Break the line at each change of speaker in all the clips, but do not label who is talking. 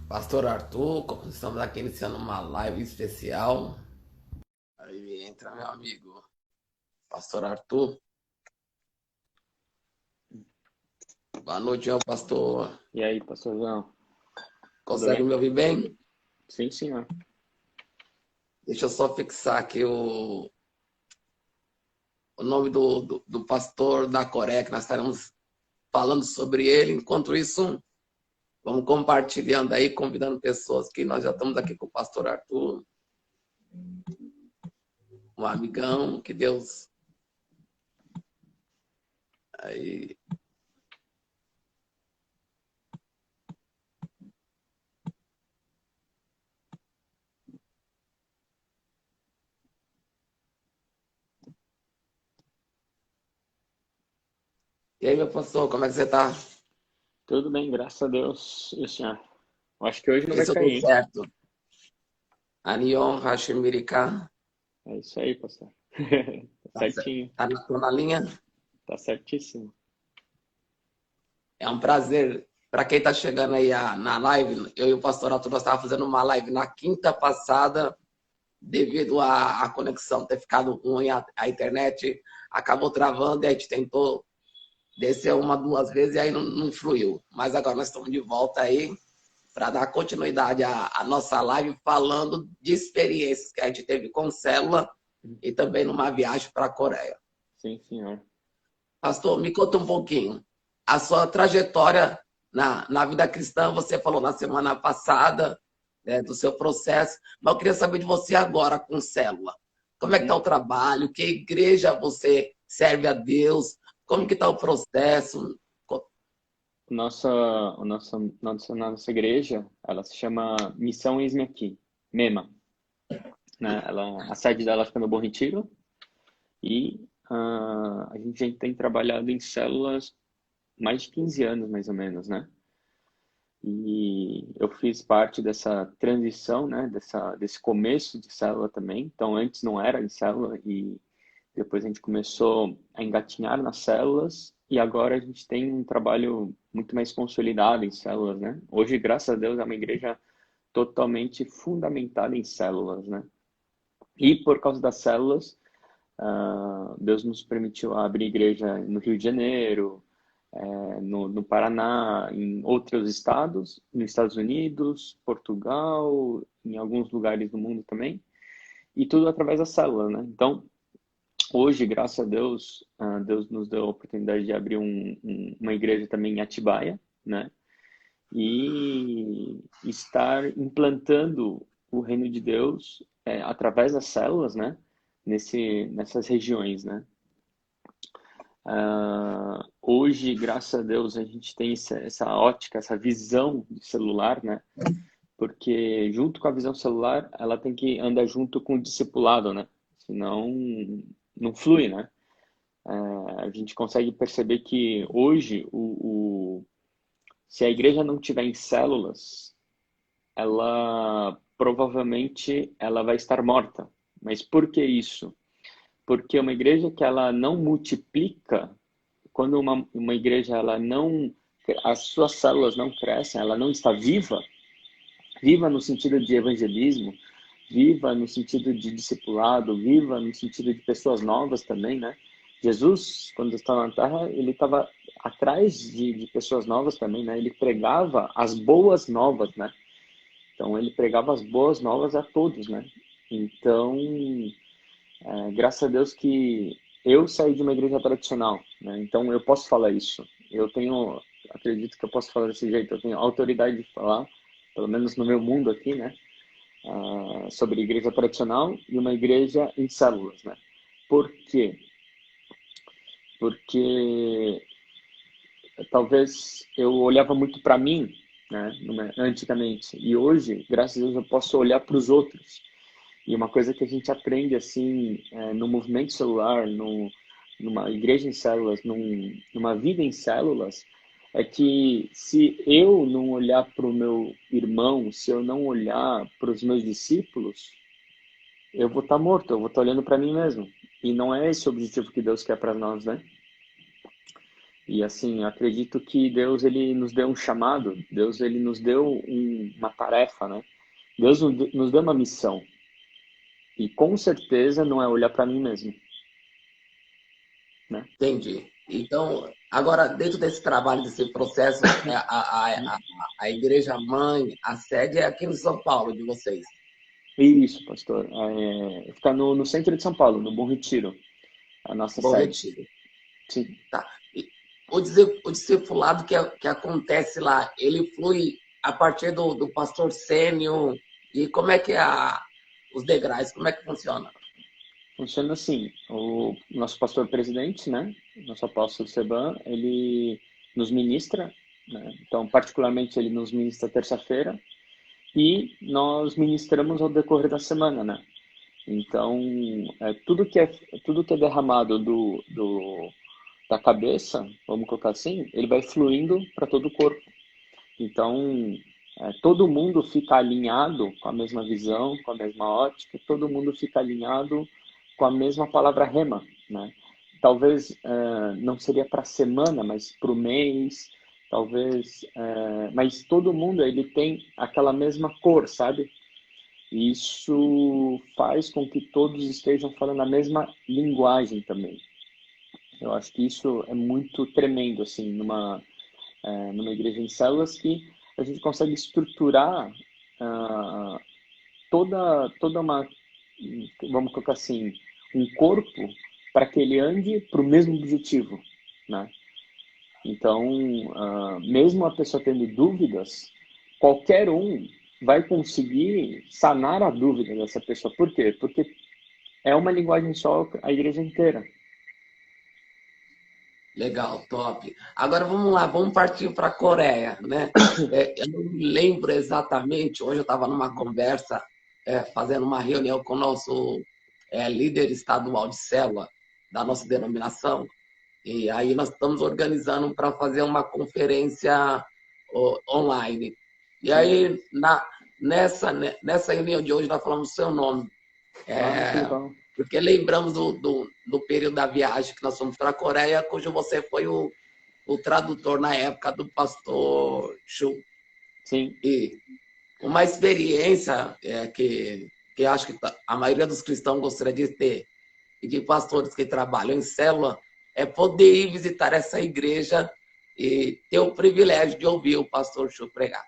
Pastor Arthur, estamos aqui iniciando uma live especial. Aí entra meu amigo, Pastor Arthur. Boa noite, meu pastor.
E aí, pastorzão? Tudo
Consegue
bem?
me ouvir bem?
Sim, senhor.
Deixa eu só fixar aqui o nome do pastor da Coreia, que nós estaremos falando sobre ele. Enquanto isso, vamos compartilhando aí, convidando pessoas que nós já estamos aqui com o pastor Arthur, um amigão, que Deus aí. E aí, meu pastor, como é que você está?
Tudo bem, graças a Deus. E o senhor? Eu acho que hoje não vai
Isso tudo
cair, hein?
certo. Anion Hashimiriká.
É isso aí, pastor. Tá
Tá certo.
certinho.
Tô na linha.
Tá certíssimo.
É um prazer. Para quem está chegando aí na live, eu e o pastor Arthur, nós estávamos fazendo uma live na quinta passada, devido à conexão ter ficado ruim, a internet acabou travando e a gente tentou descer uma, duas vezes e aí não fluiu. Mas agora nós estamos de volta aí para dar continuidade à nossa live falando de experiências que a gente teve com célula e também numa viagem para a Coreia.
Sim, senhor.
Pastor, me conta um pouquinho. A sua trajetória na vida cristã, você falou na semana passada, né, do seu processo, mas eu queria saber de você agora com célula. Como é que está
Uhum.
o trabalho? Que igreja você serve a Deus? Como que está o processo?
Nossa igreja, ela se chama Missão Eis-me Aqui, MEMA, né? A sede dela fica no Bom Retiro e a gente já tem trabalhado em células mais de 15 anos, mais ou menos, né? E eu fiz parte dessa transição, né, desse começo de célula também. Então, antes não era em célula e depois a gente começou a engatinhar nas células e agora a gente tem um trabalho muito mais consolidado em células, né? Hoje, graças a Deus, é uma igreja totalmente fundamentada em células, né? E por causa das células, Deus nos permitiu abrir igreja no Rio de Janeiro, no Paraná, em outros estados, nos Estados Unidos, Portugal, em alguns lugares do mundo também, e tudo através da célula, né? Então, hoje, graças a Deus, Deus nos deu a oportunidade de abrir uma igreja também em Atibaia, né? E estar implantando o reino de Deus através das células, né? Nessas regiões, né? Hoje, graças a Deus, a gente tem essa ótica, essa visão de celular, né? Porque junto com a visão celular, ela tem que andar junto com o discipulado, né? Senão, não flui, né? A gente consegue perceber que hoje, se a igreja não tiver em células, ela provavelmente ela vai estar morta. Mas por que isso? Porque uma igreja que ela não multiplica, quando uma igreja ela não, as suas células não crescem, ela não está viva, viva no sentido de evangelismo, viva no sentido de discipulado, viva no sentido de pessoas novas também, né? Jesus, quando estava na Terra, ele estava atrás de pessoas novas também, né? Ele pregava as boas novas, né? Então, ele pregava as boas novas a todos, né? Então, graças a Deus que eu saí de uma igreja tradicional, né? Então eu posso falar isso. Eu tenho, acredito que eu posso falar desse jeito. Eu tenho autoridade de falar, pelo menos no meu mundo aqui, né? Sobre igreja tradicional e uma igreja em células, né? Por quê? Porque talvez eu olhava muito para mim, né? Antigamente, e hoje, graças a Deus, eu posso olhar para os outros. E uma coisa que a gente aprende assim no movimento celular, numa igreja em células, numa vida em células, é que se eu não olhar para o meu irmão, se eu não olhar para os meus discípulos, eu vou estar morto, eu vou estar olhando para mim mesmo. E não é esse o objetivo que Deus quer para nós, né? E assim, eu acredito que Deus ele nos deu um chamado, Deus ele nos deu uma tarefa, né? Deus nos deu uma missão. E com certeza não é olhar para mim mesmo, né?
Entendi. Então, agora, dentro desse trabalho, desse processo, a igreja mãe, a sede é aqui em São Paulo, de vocês.
Isso, pastor. Fica no centro de São Paulo, no Bom Retiro, a nossa
Bom
sede.
Retiro.
Sim.
Tá. E o discipulado que acontece lá, ele flui a partir do pastor sênior, e como é que é os degraus, como é que funciona?
Funciona assim, o nosso pastor presidente, né, nosso apóstolo Seban, ele nos ministra, né, então particularmente ele nos ministra terça-feira e nós ministramos ao decorrer da semana, né, então tudo que é derramado da cabeça, vamos colocar assim, ele vai fluindo para todo o corpo, então todo mundo fica alinhado com a mesma visão, com a mesma ótica, todo mundo fica alinhado com a mesma palavra rema, né? Talvez não seria para a semana, mas para o mês, talvez, mas todo mundo ele tem aquela mesma cor, sabe? E isso faz com que todos estejam falando a mesma linguagem também. Eu acho que isso é muito tremendo, assim, numa igreja em células, que a gente consegue estruturar ah, toda uma, vamos colocar assim, um corpo para que ele ande para o mesmo objetivo, né? Então, mesmo a pessoa tendo dúvidas, qualquer um vai conseguir sanar a dúvida dessa pessoa. Por quê? Porque é uma linguagem só a igreja inteira.
Legal, top. Agora vamos lá, vamos partir para a Coreia, né? Eu não me lembro exatamente, hoje eu estava numa conversa, fazendo uma reunião com o nosso líder estadual de célula da nossa denominação, e aí nós estamos organizando para fazer uma conferência online. E
Sim.
aí, nessa reunião de hoje, nós falamos o seu nome.
Ah, que
É,
legal.
porque lembramos do período da viagem que nós fomos para a Coreia, cujo você foi o tradutor na época do pastor Chu.
Sim.
E uma experiência que acho que a maioria dos cristãos gostaria de ter, e de pastores que trabalham em célula, é poder ir visitar essa igreja e ter o privilégio de ouvir o pastor Chu pregar.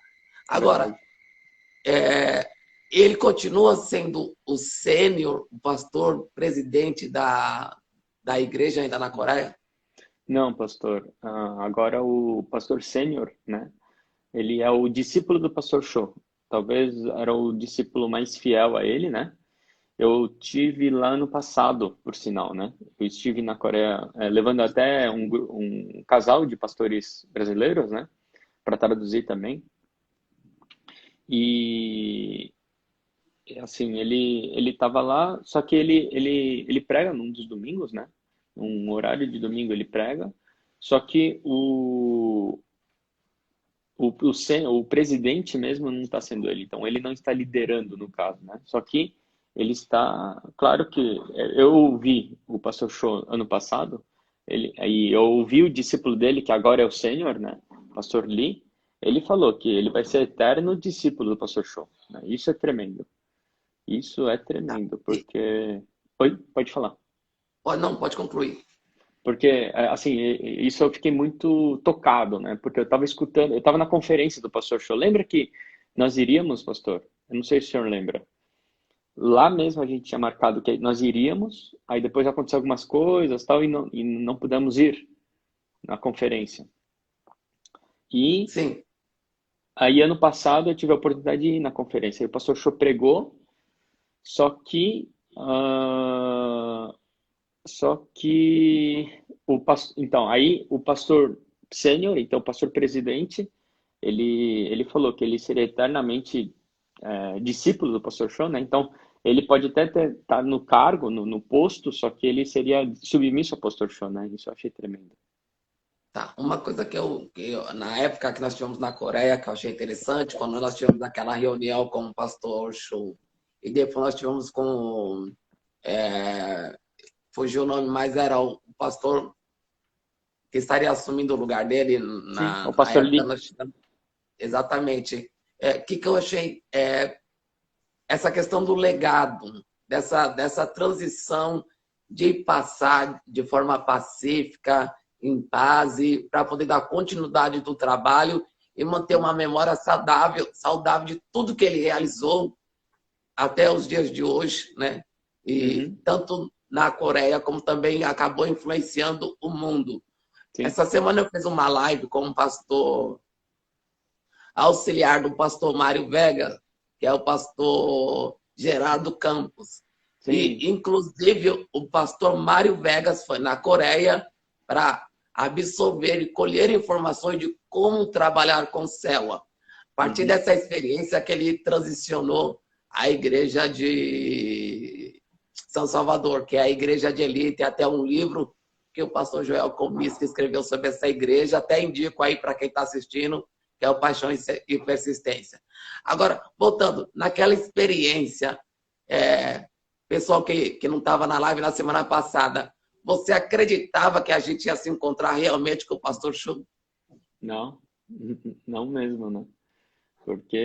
Agora,
Verdade.
ele continua sendo o sênior, o pastor presidente da igreja ainda na Coreia?
Não, pastor. Agora o pastor sênior, né? Ele é o discípulo do pastor Cho. Talvez era o discípulo mais fiel a ele, né? Eu tive lá no passado, por sinal, né? Eu estive na Coreia, levando até um casal de pastores brasileiros, né? Para traduzir também. E assim, ele estava lá, só que ele prega num dos domingos, né? Um horário de domingo ele prega, só que o presidente mesmo não está sendo ele, então ele não está liderando no caso, né? Só que ele está, claro que eu ouvi o pastor Show ano passado, aí eu ouvi o discípulo dele que agora é o sênior, né? Pastor Lee, ele falou que ele vai ser eterno discípulo do pastor Show, né? Isso é tremendo. Isso é tremendo,
E,
porque Oi, pode falar.
não, pode concluir.
Porque, assim, isso eu fiquei muito tocado, né? Porque eu estava escutando, eu estava na conferência do pastor Show. Lembra que nós iríamos, pastor? Eu não sei se o senhor lembra. Lá mesmo a gente tinha marcado que nós iríamos, aí depois aconteceu algumas coisas tal, e não pudemos ir na conferência. E
Sim.
aí ano passado eu tive a oportunidade de ir na conferência. E o pastor Show pregou, só que Só que então, aí o pastor sênior, então o pastor presidente, ele falou que ele seria eternamente discípulo do pastor Sean, né? Então, ele pode até estar no cargo, no posto, só que ele seria submisso ao pastor Sean, né? Isso eu achei tremendo.
Tá. Uma coisa na época que nós tivemos na Coreia, que eu achei interessante, quando nós tivemos aquela reunião com o pastor Chu, e depois nós tivemos fugiu o nome, mas era o pastor que estaria assumindo o lugar dele
Sim, o
na
pastor
época.
Lee.
Exatamente. Que eu achei? Essa questão do legado, dessa transição de passar de forma pacífica, em paz, para poder dar continuidade do trabalho e manter uma memória saudável de tudo que ele realizou até os dias de hoje, né? E
Uhum,
tanto na Coreia como também acabou influenciando o mundo.
sim,
Essa semana eu fiz uma live com um pastor auxiliar do pastor Mário Vega, que é o pastor Gerardo Campos.
sim.
E, inclusive, o pastor Mário Vegas foi na Coreia para absorver e colher informações de como trabalhar com célula. A partir
Uhum,
dessa experiência que ele transicionou à igreja de São Salvador, que é a igreja de elite, até um livro que o pastor Joel Comiskey escreveu sobre essa igreja, até indico aí para quem está assistindo, que é o Paixão e Persistência. Agora, voltando, naquela experiência, pessoal que não estava na live na semana passada, você acreditava que a gente ia se encontrar realmente com o pastor Chu?
não, não mesmo, né? Porque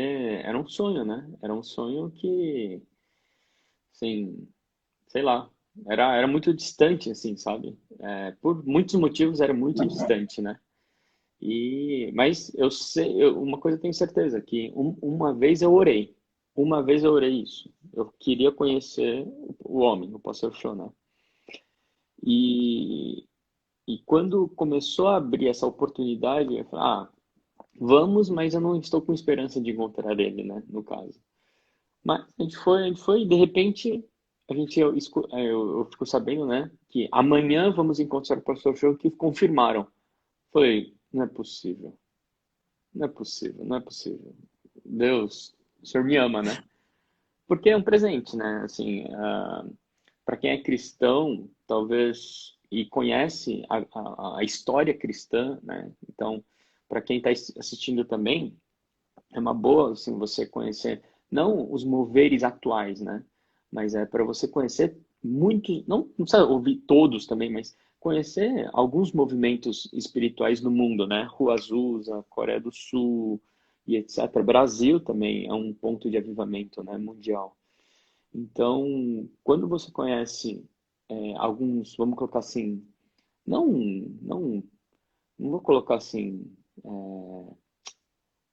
era um sonho, né? Era um sonho que, assim, sei lá, era muito distante, assim, sabe? Por muitos motivos era muito distante, né? Mas eu sei, uma coisa eu tenho certeza, que uma vez eu orei isso. Eu queria conhecer o homem, o pastor Shon, né? E, e quando começou a abrir essa oportunidade, eu falei, vamos, mas eu não estou com esperança de encontrar ele, né, no caso. Mas a gente foi, e de repente, eu fico sabendo, né, que amanhã vamos encontrar o pastor Show que confirmaram. Falei, não é possível, não é possível, não é possível. Deus, o Senhor me ama, né? Porque é um presente, né? Assim, para quem é cristão, talvez, e conhece a história cristã, né? Então, para quem está assistindo também, é uma boa, assim, você conhecer, não os moveres atuais, né? Mas é para você conhecer muitos, não precisa ouvir todos também, mas conhecer alguns movimentos espirituais no mundo, né? Rua Azusa, Coreia do Sul e etc. Brasil também é um ponto de avivamento, né? Mundial. Então, quando você conhece alguns, vamos colocar assim, não, não, não vou colocar assim,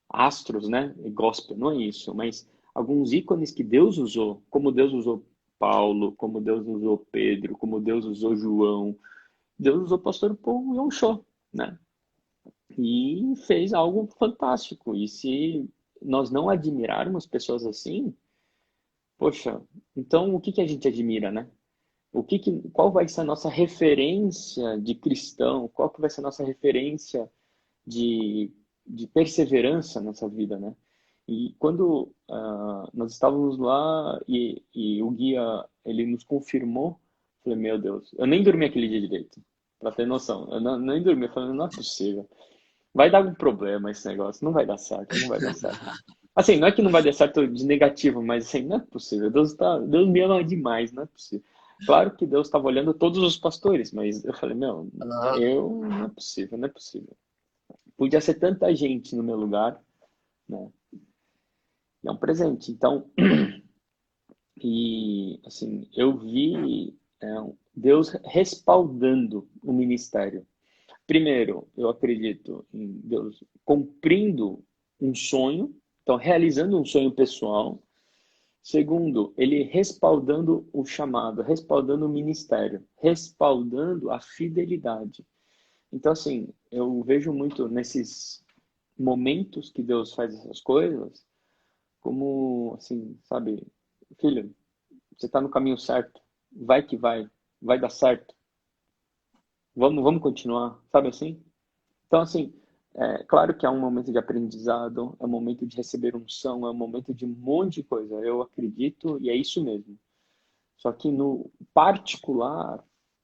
astros, né? Gospel, não é isso, mas alguns ícones que Deus usou, como Deus usou Paulo, como Deus usou Pedro, como Deus usou João, Deus usou o pastor Paul Yonchó, né? E fez algo fantástico. E se nós não admirarmos pessoas assim, poxa, então o que que a gente admira, né? Qual vai ser a nossa referência de cristão? Qual que vai ser a nossa referência de, de perseverança nessa vida, né? E quando nós estávamos lá e o guia, ele nos confirmou, falei, meu Deus, eu nem dormi aquele dia direito, para ter noção. Eu nem dormi, eu falei, não é possível. Vai dar algum problema esse negócio, não vai dar certo, não vai dar certo. Assim, não é que não vai dar certo de negativo, mas assim, não é possível. Deus me ama demais, não é possível. Claro que Deus estava olhando todos os pastores, mas eu falei, meu, não é possível, não é possível. Podia ser tanta gente no meu lugar, né? E é um presente. Então, e assim, eu vi Deus respaldando o ministério. Primeiro, eu acredito em Deus cumprindo um sonho, então realizando um sonho pessoal. Segundo, ele respaldando o chamado, respaldando o ministério, respaldando a fidelidade. Então, assim, eu vejo muito nesses momentos que Deus faz essas coisas, como, assim, sabe, filho, você está no caminho certo, vai que vai dar certo, vamos continuar, sabe assim? Então, assim, claro que é um momento de aprendizado, é um momento de receber unção, é um momento de um monte de coisa, eu acredito e é isso mesmo. Só que no particular,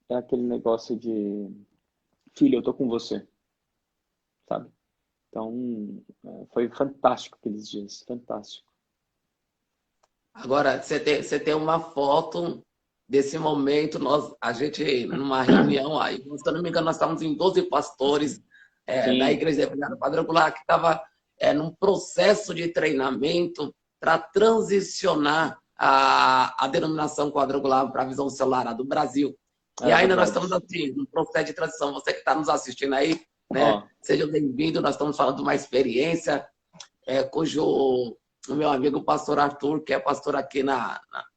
é aquele negócio de, filho, eu tô com você, sabe? Então, foi fantástico aqueles dias, fantástico.
Agora, você tem uma foto desse momento, a gente, numa reunião, aí, se eu não me engano, nós estávamos em 12 pastores da
Sim,
Igreja Evangélica Quadrangular, que estava num processo de treinamento para transicionar a denominação quadrangular para a visão celular do Brasil. E
é
ainda nós
verdade.
estamos assim, no processo de transição. Você que está nos assistindo aí, né?
Ó,
Seja bem-vindo. Nós estamos falando de uma experiência cujo o meu amigo pastor Arthur, que é pastor aqui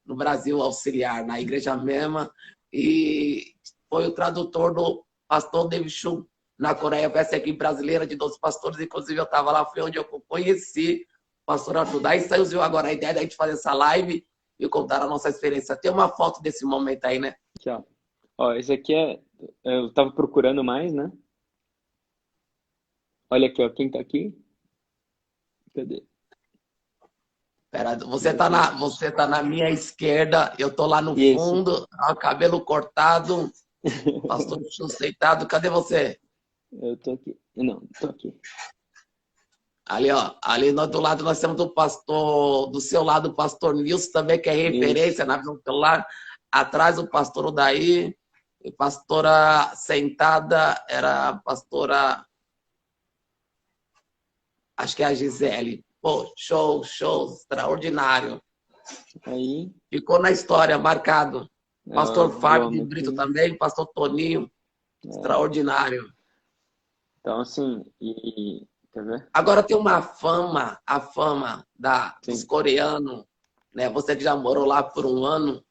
no Brasil, auxiliar, na igreja mesma, e foi o tradutor do pastor David Chu na Coreia, peça aqui brasileira de 12 pastores, inclusive eu estava lá, foi onde eu conheci o pastor Arthur. Daí saiu agora a ideia da gente fazer essa live e contar a nossa experiência. Tem uma foto desse momento aí, né?
aqui, ó. Ó, esse aqui eu tava procurando mais, né? Olha aqui, ó, quem tá aqui? Cadê?
Pera,
Deixa eu ver.
você tá na minha esquerda, eu tô lá no
Isso.
fundo, cabelo cortado, pastor Chu sentado. Cadê você?
Eu tô aqui. Não, tô aqui.
Ali, ó, ali do lado nós temos o pastor, do seu lado o pastor Nilson também, que é
Isso.
referência na visão celular. Atrás o pastor Odaí, e pastora sentada era a pastora, acho que é a Gisele. Pô, show, extraordinário.
Aí,
Ficou na história, marcado. Pastor Fábio de
vamos
Brito
aqui.
também, pastor Toninho,
É,
extraordinário.
então, assim, quer ver?
Agora tem uma fama, a fama dos
Sim.
coreanos, né? Você que já morou lá por um ano,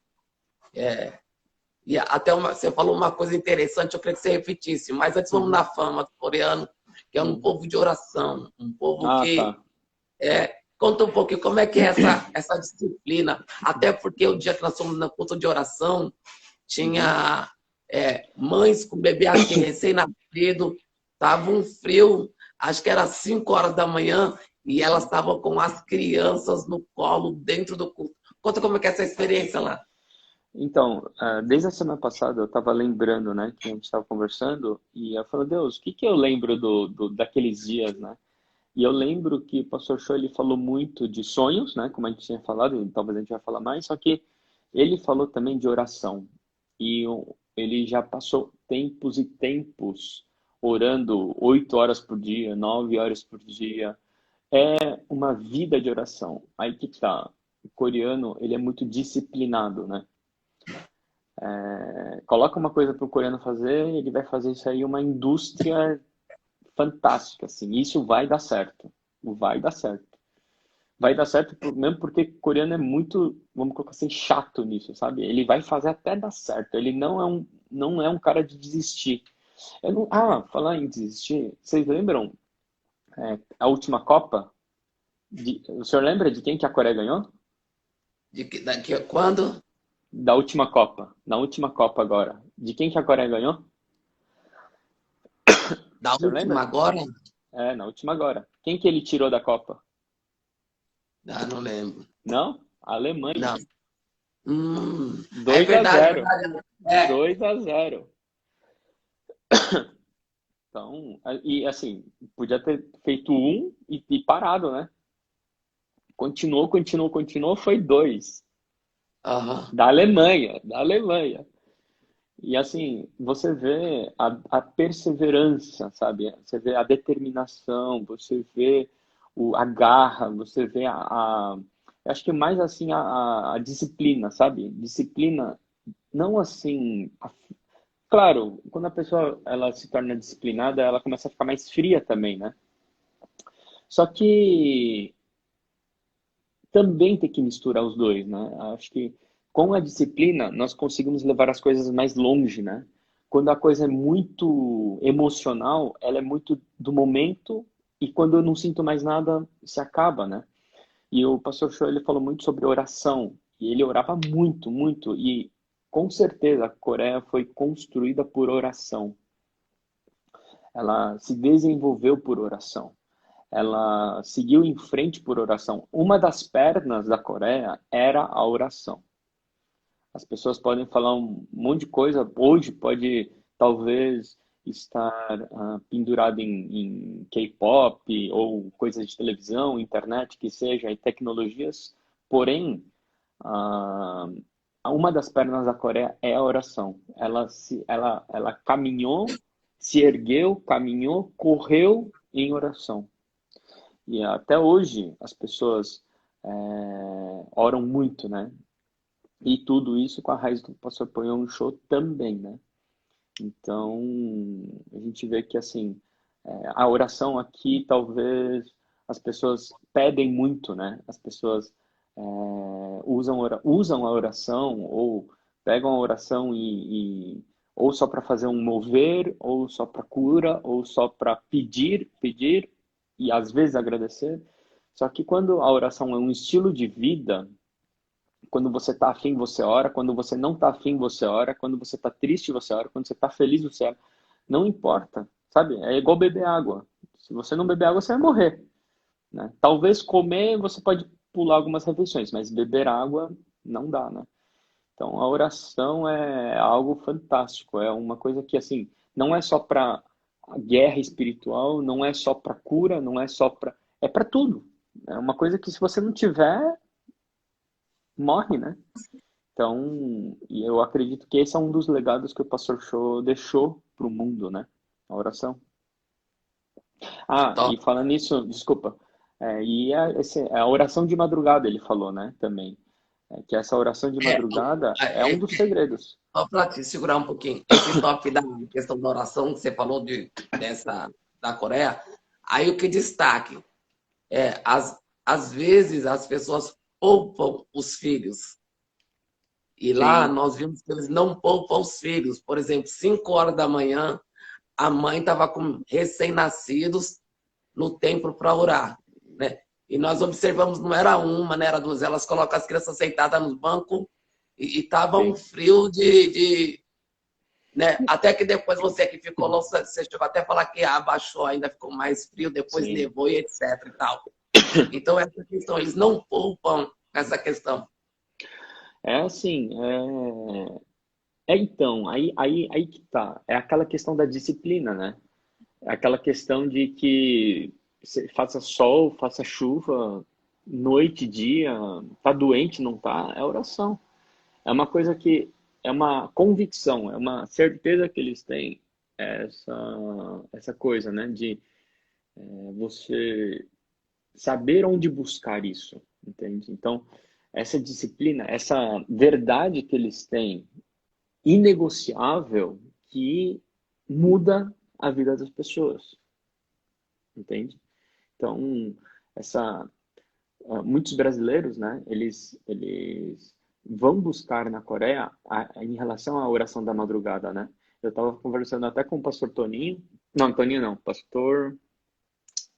e até você falou uma coisa interessante, eu queria que você repetisse, mas antes vamos
Uhum.
na fama do coreano, que é um
Uhum.
povo de oração, um povo
Ah,
que
tá.
conta um pouquinho como é que é essa disciplina, até porque o dia que nós fomos na culto de oração,
Uhum.
tinha mães com bebê aqui recém-nascido, tava um frio, acho que era 5 horas da manhã, e elas
Sim.
estavam com as crianças no colo dentro do culto. Conta como é que é essa experiência lá.
Então, desde a semana passada eu estava lembrando, né, que a gente estava conversando e eu falei, Deus, o que que eu lembro daqueles dias, né? E eu lembro que o pastor Show ele falou muito de sonhos, né, como a gente tinha falado, e talvez a gente vai falar mais, só que ele falou também de oração. Ele já passou tempos e tempos orando 8 horas por dia, 9 horas por dia. É uma vida de oração. Aí que tá. O coreano, ele é muito disciplinado, né? Coloca uma coisa para o coreano fazer, ele vai fazer isso aí uma indústria fantástica, assim. Isso vai dar certo. Vai dar certo. Vai dar certo mesmo porque o coreano é muito, vamos colocar assim, chato nisso, sabe? Ele vai fazer até dar certo. Ele não é um cara de desistir. Falar em desistir, vocês lembram a última Copa? O senhor lembra de quem que a Coreia ganhou?
Quando?
Da última Copa. Na última Copa agora. De quem que a Coreia ganhou?
Da
O senhor
última
lembra?
agora?
Na última agora. Quem que ele tirou da Copa?
Ah, não lembro.
Não? A Alemanha.
Não. É
2 a
verdade,
zero.
verdade.
2 a 0. Então, e assim, podia ter feito um e parado, né? Continuou, foi dois.
Aham.
Da Alemanha, da Alemanha. E assim, você vê a perseverança, sabe? Você vê a determinação, você vê a garra, você vê eu acho que mais assim a disciplina, sabe? Disciplina, não assim. Claro, quando a pessoa ela se torna disciplinada, ela começa a ficar mais fria também, né? Só que também tem que misturar os dois, né? Acho que com a disciplina nós conseguimos levar as coisas mais longe, né? Quando a coisa é muito emocional, ela é muito do momento e quando eu não sinto mais nada, se acaba, né? E o pastor Show, ele falou muito sobre oração e ele orava muito, muito e com certeza a Coreia foi construída por oração. Ela se desenvolveu por oração. Ela seguiu em frente por oração. Uma das pernas da Coreia era a oração. As pessoas podem falar um monte de coisa, hoje pode talvez estar pendurado em K-pop ou coisas de televisão, internet, que seja, e tecnologias, porém, ah, uma das pernas da Coreia é a oração. Ela caminhou, se ergueu, caminhou, correu em oração. E até hoje as pessoas oram muito, né? E tudo isso com a raiz do pastor Ponhong Cho também, né? Então, a gente vê que, assim, a oração aqui, talvez, as pessoas pedem muito, né? As pessoas usam a oração, ou pegam a oração ou só para fazer um mover, ou só para cura, ou só para pedir, e às vezes agradecer. Só que quando a oração é um estilo de vida, quando você está afim, você ora. Quando você não está afim, você ora. Quando você está triste, você ora. Quando você está feliz, você ora. Não importa, sabe? É igual beber água. Se você não beber água, você vai morrer, né? Talvez comer, você pode pular algumas refeições, mas beber água não dá, né? Então, a oração é algo fantástico. É uma coisa que, assim, não é só para guerra espiritual, não é só para cura, não é só para... É para tudo. É uma coisa que, se você não tiver, morre, né? Então, e eu acredito que esse é um dos legados que o Pastor Cho deixou para o mundo, né? A oração. Ah,
Top.
e falando nisso, desculpa, a oração de madrugada, ele falou, né? Também. Que essa oração de
É,
madrugada é
é,
um dos segredos.
só para te segurar um pouquinho, esse top da questão da oração que você falou dessa da Coreia, aí o que destaque às vezes as pessoas poupam os filhos. E lá
Sim,
nós vimos que eles não poupam os filhos. Por exemplo, 5 horas da manhã, a mãe estava com recém-nascidos no templo para orar, né? E nós observamos, não era uma, né? Era duas. Elas colocam as crianças sentadas no banco e tava um
sim,
frio né? Até que depois você que ficou louco, você chegou até a falar que abaixou, ainda ficou mais frio, depois
sim.
nevou e etc e tal. Então, essa questão, eles não poupam essa questão.
É assim, então, aí que tá. É aquela questão da disciplina, né? É aquela questão de que faça sol, faça chuva, noite, dia, tá doente, não tá, é oração. É uma coisa que é uma convicção, é uma certeza que eles têm, essa coisa, né? De você saber onde buscar isso, entende? Então, essa disciplina, essa verdade que eles têm, inegociável, que muda a vida das pessoas, entende? Então, essa muitos brasileiros, né, eles vão buscar na Coreia em relação à oração da madrugada, né? Eu estava conversando até com o pastor Toninho, não, Toninho não, pastor,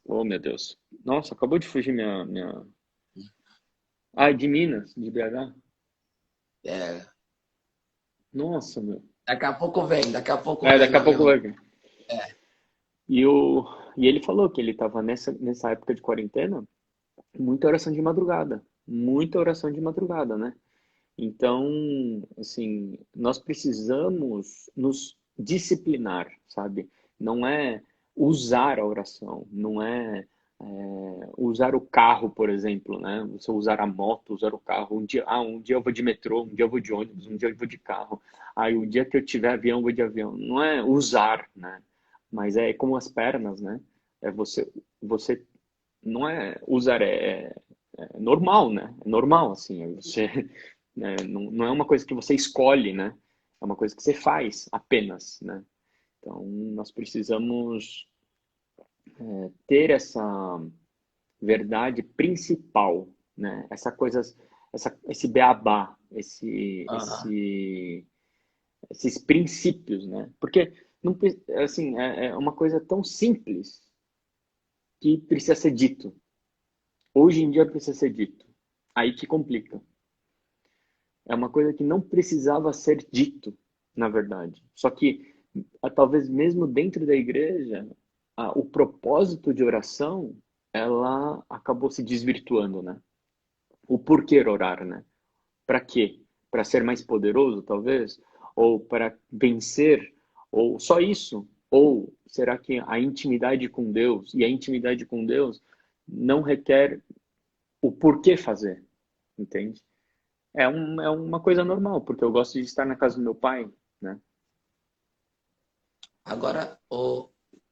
oh meu Deus, nossa, acabou de fugir de Minas, de BH,
É,
nossa, meu,
daqui a pouco vem
daqui a
na
pouco vai
memória.
vir. E, o, e ele falou que ele estava nessa época de quarentena, muita oração de madrugada, né? Então, assim, nós precisamos nos disciplinar, sabe? Não é usar a oração, não usar o carro, por exemplo, né? Você usar a moto, usar o carro. Um dia eu vou de metrô, um dia eu vou de ônibus, um dia eu vou de carro. Aí o dia que eu tiver avião, eu vou de avião. Não é usar, né? Mas é como as pernas, né? É você não é usar, é normal, né? É normal, assim, você né? Não é uma coisa que você escolhe, né? É uma coisa que você faz apenas, né? Então, nós precisamos ter essa verdade principal, né? Esse beabá,
Aham.
esses princípios, né? Porque não, assim, é uma coisa tão simples que precisa ser dito. Hoje em dia precisa ser dito. Aí que complica. É uma coisa que não precisava ser dito, na verdade. Só que, talvez mesmo dentro da igreja, o propósito de oração, ela acabou se desvirtuando, né? O porquê orar, né? Para quê? Para ser mais poderoso, talvez? Ou para vencer? Ou só isso? Ou será que a intimidade com Deus, e a intimidade com Deus não requer o porquê fazer, entende? é uma coisa normal, porque eu gosto de estar na casa do meu pai, né?
Agora,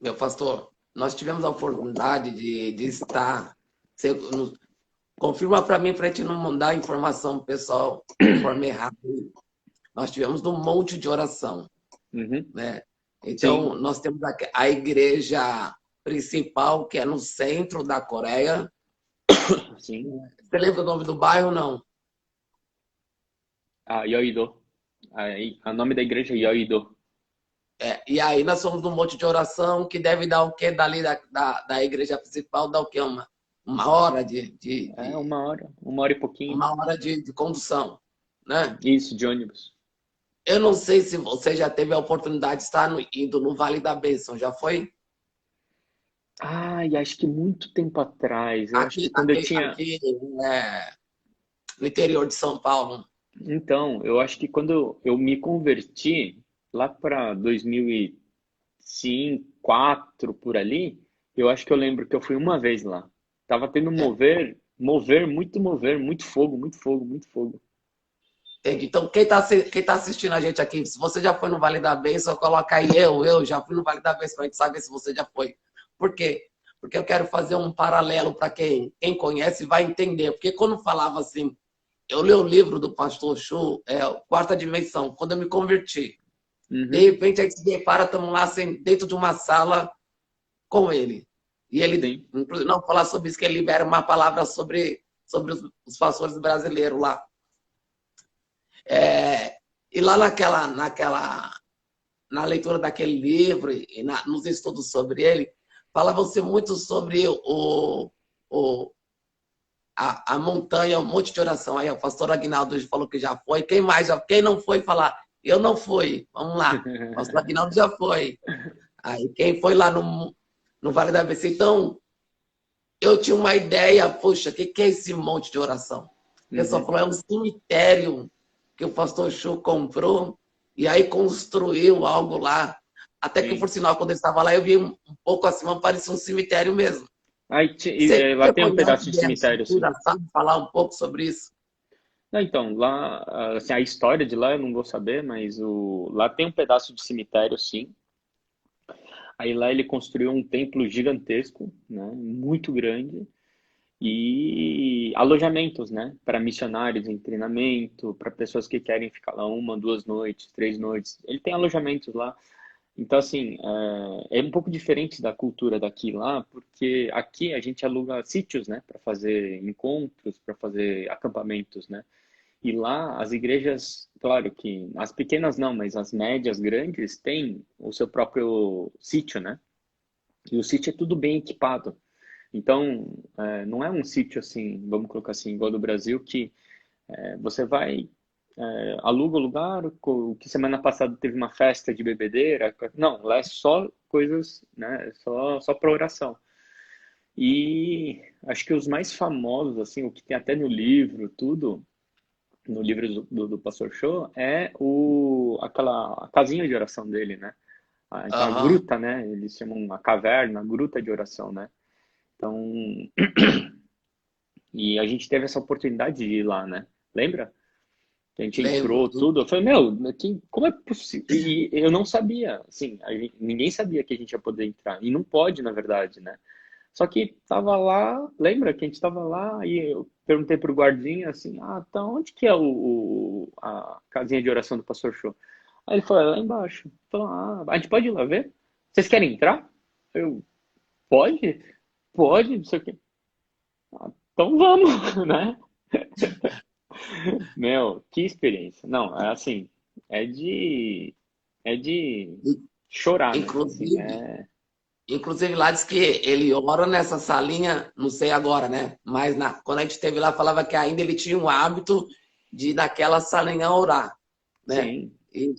meu pastor, nós tivemos a oportunidade de estar. Você confirma para mim, para a gente não mandar informação pessoal de forma errada. Nós tivemos um monte de oração,
Uhum.
né? Então,
Sim,
nós temos a igreja principal, que é no centro da Coreia.
sim.
Você lembra o nome do bairro, não?
A Yoido. O nome da igreja é Yoido.
E aí nós somos num monte de oração que deve dar o quê? Dali da igreja principal, dá o quê? Uma hora
É uma hora e pouquinho.
uma hora de condução, né?
Isso, de ônibus.
Eu não sei se você já teve a oportunidade de estar indo no Vale da Bênção, já foi?
Ai, acho que muito tempo atrás. Eu acho que
Aqui,
quando eu
aqui,
tinha.
aqui no interior de São Paulo.
Então, eu acho que quando eu me converti, lá para 2005, 2004, por ali, eu acho que eu lembro que eu fui uma vez lá. Tava tendo
É,
mover, muito fogo, muito fogo, muito fogo.
entende? Então, quem tá assistindo a gente aqui, se você já foi no Vale da Bênção, coloca aí eu já fui no Vale da Bênção, pra gente saber se você já foi. Por quê? Porque eu quero fazer um paralelo para quem conhece vai entender. Porque quando falava assim, eu li o livro do pastor Chu, Quarta Dimensão, quando eu me converti. De
Uhum,
repente, a gente se depara, estamos lá assim, dentro de uma sala com ele. E ele,
sim.
inclusive, não falar sobre isso, que ele libera uma palavra sobre os pastores brasileiros lá. E lá na leitura daquele livro e nos estudos sobre ele, falava-se muito sobre o, a montanha, um monte de oração. Aí o pastor Aguinaldo falou que já foi. Quem mais? Quem não foi falar? Eu não fui. Vamos lá. O pastor Aguinaldo já foi. Aí quem foi lá no Vale da ABC? Então, eu tinha uma ideia, poxa, o que é esse monte de oração? O pessoal
Uhum,
falou, é um cemitério que o pastor Chu comprou e aí construiu algo lá. Até que, por
sim.
sinal, quando eu estava lá, eu vi um pouco acima, parecia um cemitério mesmo.
Lá
Você
tem um
conhece
pedaço de
bem a
cemitério, sim.
estrutura, sabe falar um pouco sobre isso?
Não, então, lá, assim, a história de lá eu não vou saber, mas lá tem um pedaço de cemitério, sim. Aí lá ele construiu um templo gigantesco, né, muito grande, e alojamentos, né, para missionários em treinamento, para pessoas que querem ficar lá uma, 2 noites, 3 noites. Ele tem alojamentos lá. Então, assim, é um pouco diferente da cultura daqui lá, porque aqui a gente aluga sítios, né, para fazer encontros, para fazer acampamentos, né? E lá as igrejas, claro que as pequenas não, mas as médias, grandes, têm o seu próprio sítio, né? E o sítio é tudo bem equipado. Então, não é um sítio assim, vamos colocar assim, igual do Brasil, que você vai, aluga o lugar, que semana passada teve uma festa de bebedeira. Não, lá é só coisas, né? Só para oração. E acho que os mais famosos, assim, o que tem até no livro, tudo, no livro do Pastor Show, é a casinha de oração dele, né? Então, a
Aham.
gruta, né? Eles chamam a caverna, a gruta de oração, né? Então, e a gente teve essa oportunidade de ir lá, né? Lembra? Que a gente
Lembro.
entrou, tudo. Eu falei, meu, como é possível? E eu não sabia, assim, ninguém sabia que a gente ia poder entrar. E não pode, na verdade, né? Só que tava lá, lembra que a gente tava lá e eu perguntei pro guardinha assim, tá onde que é a casinha de oração do Pastor Show? Aí ele falou, lá embaixo. Falou, a gente pode ir lá ver? Vocês querem entrar? Eu, pode? Pode, não sei o quê. Então vamos, né? Meu, que experiência. Não, é assim, é de, é de chorar, né? Assim,
Inclusive, inclusive lá diz que ele ora nessa salinha, não sei agora, né? Mas quando a gente esteve lá, falava que ainda ele tinha o hábito de ir naquela salinha orar, né?
sim.
E,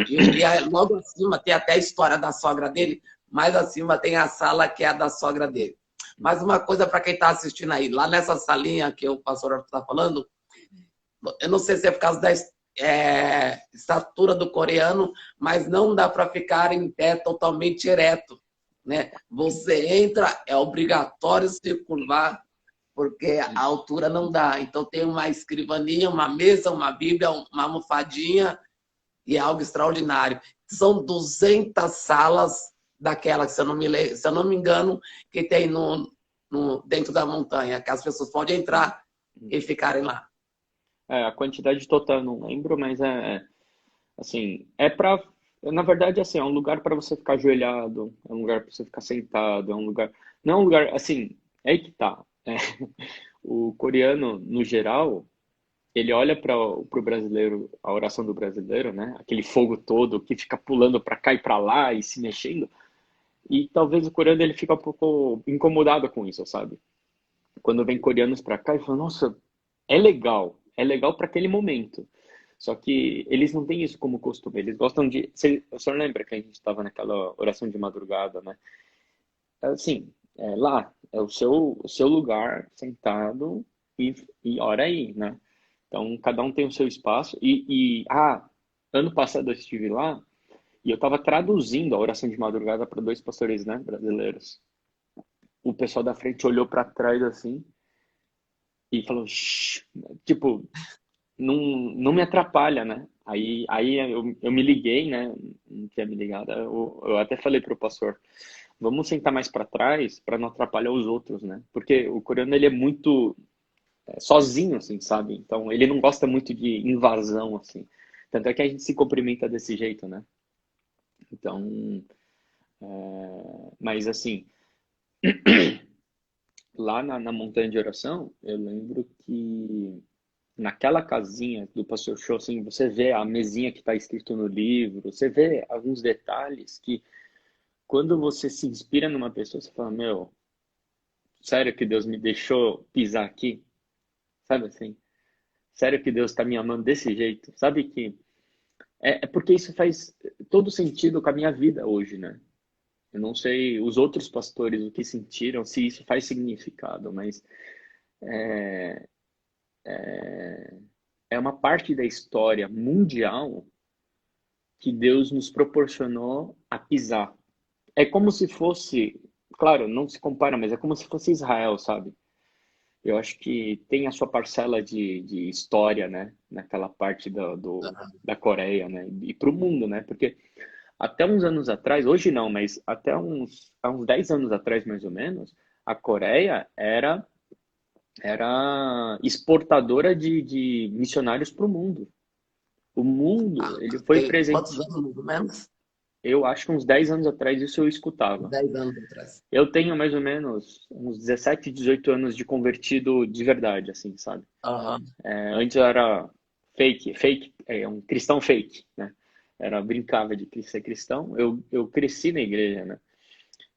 e logo acima tem até a história da sogra dele, mais acima tem a sala que é a da sogra dele. Mas uma coisa para quem está assistindo aí, lá nessa salinha que o pastor Arthur está falando, eu não sei se é por causa da estatura do coreano, mas não dá para ficar em pé totalmente ereto, né? Você entra, é obrigatório se curvar, porque a altura não dá. Então tem uma escrivaninha, uma mesa, uma Bíblia, uma almofadinha e é algo extraordinário. São 200 salas daquela, se eu não me engano, que tem dentro da montanha, que as pessoas podem entrar e ficarem lá.
A quantidade total eu não lembro, mas assim, na verdade, assim, é um lugar para você ficar ajoelhado, é um lugar para você ficar sentado, é um lugar, não é um lugar, assim, é aí que tá. O coreano, no geral, ele olha para o brasileiro, a oração do brasileiro, né? Aquele fogo todo que fica pulando para cá e para lá e se mexendo. E talvez o coreano ele fica um pouco incomodado com isso, sabe? Quando vem coreanos para cá e fala, nossa, é legal para aquele momento. Só que eles não têm isso como costume. Eles gostam de. O senhor lembra que a gente estava naquela oração de madrugada, né? Assim, lá é o seu lugar sentado e ora aí, né? Então, cada um tem o seu espaço. Ano passado eu estive lá e eu estava traduzindo a oração de madrugada para dois pastores, né, brasileiros. O pessoal da frente olhou para trás assim e falou, shh, tipo, não me atrapalha, né? Aí eu me liguei, né? Não tinha me ligado. Eu até falei pro pastor, vamos sentar mais para trás para não atrapalhar os outros, né? Porque o coreano ele é muito sozinho, assim, sabe? Então ele não gosta muito de invasão, assim. Tanto é que a gente se cumprimenta desse jeito, né? Então, mas assim, lá na montanha de oração, eu lembro que naquela casinha do Pastor Show, assim, você vê a mesinha que está escrito no livro, você vê alguns detalhes que, quando você se inspira numa pessoa, você fala, meu, sério que Deus me deixou pisar aqui? Sabe assim? Sério que Deus está me amando desse jeito? Sabe que é porque isso faz todo sentido com a minha vida hoje, né? Eu não sei os outros pastores o que sentiram, se isso faz significado, mas é uma parte da história mundial que Deus nos proporcionou a pisar. É como se fosse, claro, não se compara, mas é como se fosse Israel, sabe? Eu acho que tem a sua parcela de história, né? Naquela parte da Coreia, né? E para o mundo, né? Porque até uns anos atrás, hoje não, mas há uns 10 anos atrás, mais ou menos, a Coreia era exportadora de missionários para o mundo. O mundo, ele foi
Tem quantos
presente.
anos, mais ou menos?
Eu acho que uns 10 anos atrás isso eu escutava.
10 anos atrás.
Eu tenho mais ou menos uns 17, 18 anos de convertido de verdade, assim, sabe?
Aham.
Antes eu era fake, um cristão fake, né? Brincava de ser cristão. Eu cresci na igreja, né?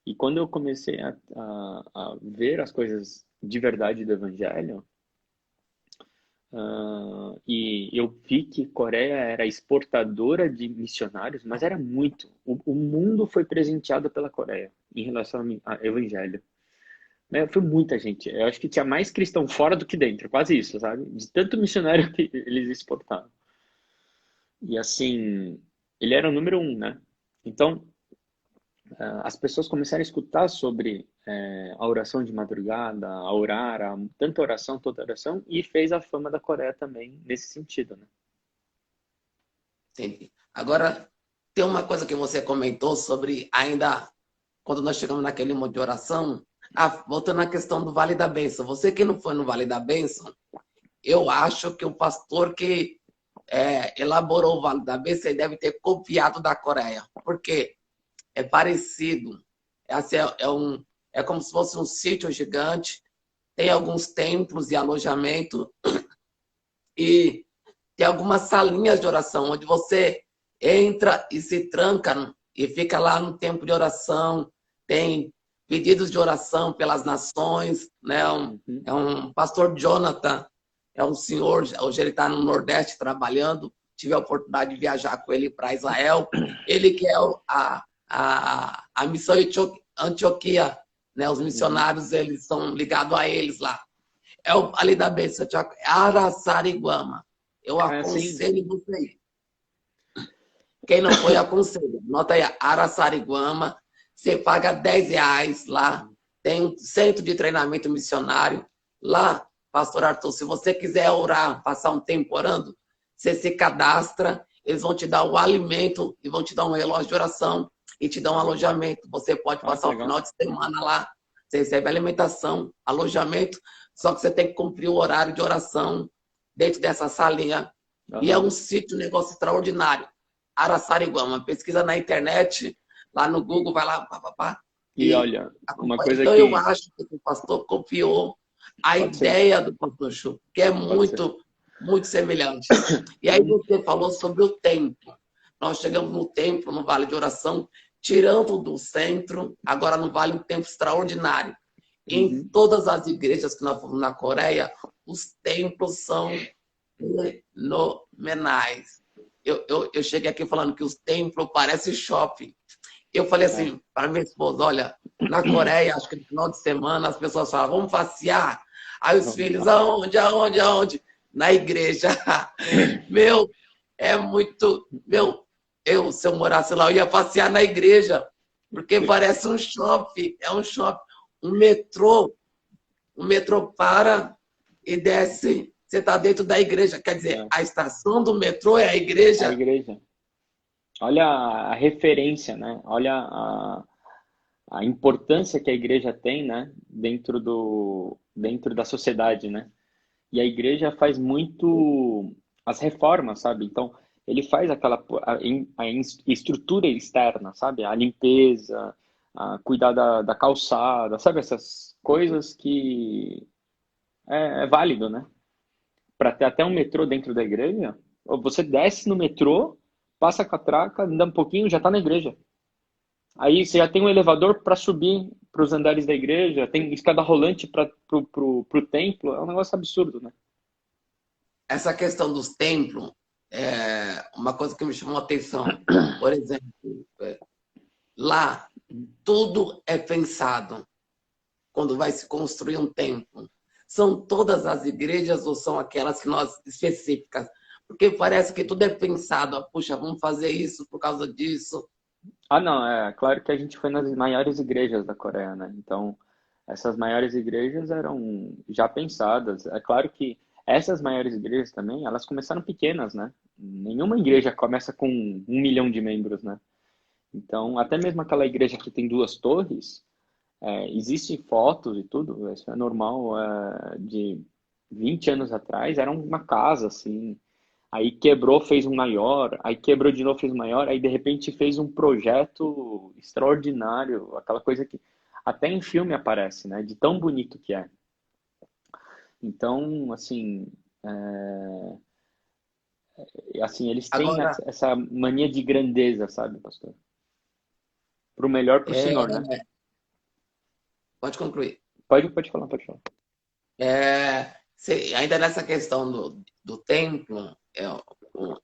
E quando eu comecei a ver as coisas de verdade do evangelho, e eu vi que Coreia era exportadora de missionários, mas era muito. O mundo foi presenteado pela Coreia em relação ao evangelho. Né? Foi muita gente. Eu acho que tinha mais cristão fora do que dentro, quase isso, sabe? De tanto missionário que eles exportaram. E assim, ele era o número um, né? Então, as pessoas começaram a escutar sobre a oração de madrugada, a orar, tanta oração, toda oração, e fez a fama da Coreia também nesse sentido, né?
Entendi. Agora, tem uma coisa que você comentou sobre ainda quando nós chegamos naquele monte de oração. Voltando à questão do Vale da Bênção. Você que não foi no Vale da Bênção, eu acho que o pastor que elaborou o Vale da Bênção ele deve ter copiado da Coreia, porque é parecido. Assim, é como se fosse um sítio gigante, tem alguns templos e alojamento, e tem algumas salinhas de oração, onde você entra e se tranca e fica lá no tempo de oração, tem pedidos de oração pelas nações, né? É um pastor Jonathan, é um senhor, hoje ele está no Nordeste trabalhando, tive a oportunidade de viajar com ele para Israel, ele que é a missão Antioquia, né? Os missionários, eles são ligados a eles lá. É o Vale da Bênção, Araçariguama. Eu aconselho você ir. Quem não foi, aconselho. Nota aí, Araçariguama. Você paga R$10 lá. Tem um centro de treinamento missionário. Lá, pastor Arthur, se você quiser orar, passar um tempo orando, você se cadastra, eles vão te dar o alimento e vão te dar um relógio de oração e te dar um alojamento. Você pode passar o final de semana lá, você recebe alimentação, alojamento, só que você tem que cumprir o horário de oração dentro dessa salinha. E é um sítio, um negócio extraordinário. Araçariguama, pesquisa na internet, lá no Google, vai lá, papapá.
E olha, uma coisa
então
que...
eu acho que o pastor copiou a ideia do pastor Chu, que é muito semelhante. E aí você falou sobre o templo. Nós chegamos no templo, no Vale de Oração, tirando do centro, agora no Vale, um templo extraordinário. Em todas as igrejas que nós fomos na Coreia, os templos são fenomenais. Eu cheguei aqui falando que os templos parecem shopping. Eu falei assim para minha esposa, olha, na Coreia, acho que no final de semana, as pessoas falam, vamos passear. Aí os filhos, aonde? Na igreja. Meu, é muito... se eu morasse lá, eu ia passear na igreja, porque parece um shopping, é um shopping. Um metrô para e desce, você está dentro da igreja. Quer dizer, a estação do metrô é a igreja.
A igreja. Olha a referência, né? Olha a importância que a igreja tem, né? Dentro da sociedade, né? E a igreja faz muito as reformas, sabe? Então, ele faz a estrutura externa, sabe? A limpeza, cuidar da calçada, sabe? Essas coisas que é válido, né? Para ter até um metrô dentro da igreja, você desce no metrô, passa a catraca, anda um pouquinho, já está na igreja. Aí você já tem um elevador para subir para os andares da igreja, tem escada rolante para pro templo, é um negócio absurdo, né?
Essa questão dos templos é uma coisa que me chamou a atenção. Por exemplo, lá tudo é pensado quando vai se construir um templo. São todas as igrejas ou são aquelas que nós específicas? Porque parece que tudo é pensado. Puxa, vamos fazer isso por causa disso.
Não, é claro que a gente foi nas maiores igrejas da Coreia, né? Então, essas maiores igrejas eram já pensadas. É claro que essas maiores igrejas também, elas começaram pequenas, né? Nenhuma igreja começa com 1 milhão de membros, né? Então, até mesmo aquela igreja que tem 2 torres, existem fotos e tudo, isso é normal, de 20 anos atrás, era uma casa, assim, aí quebrou, fez um maior, aí quebrou de novo, fez um maior, aí de repente fez um projeto extraordinário, aquela coisa que até em filme aparece, né, de tão bonito que é. Então, assim, eles têm
Agora,
essa mania de grandeza, sabe, pastor? Pro melhor, pro Senhor, né?
Pode concluir.
Pode falar, pode falar.
Ainda nessa questão do templo,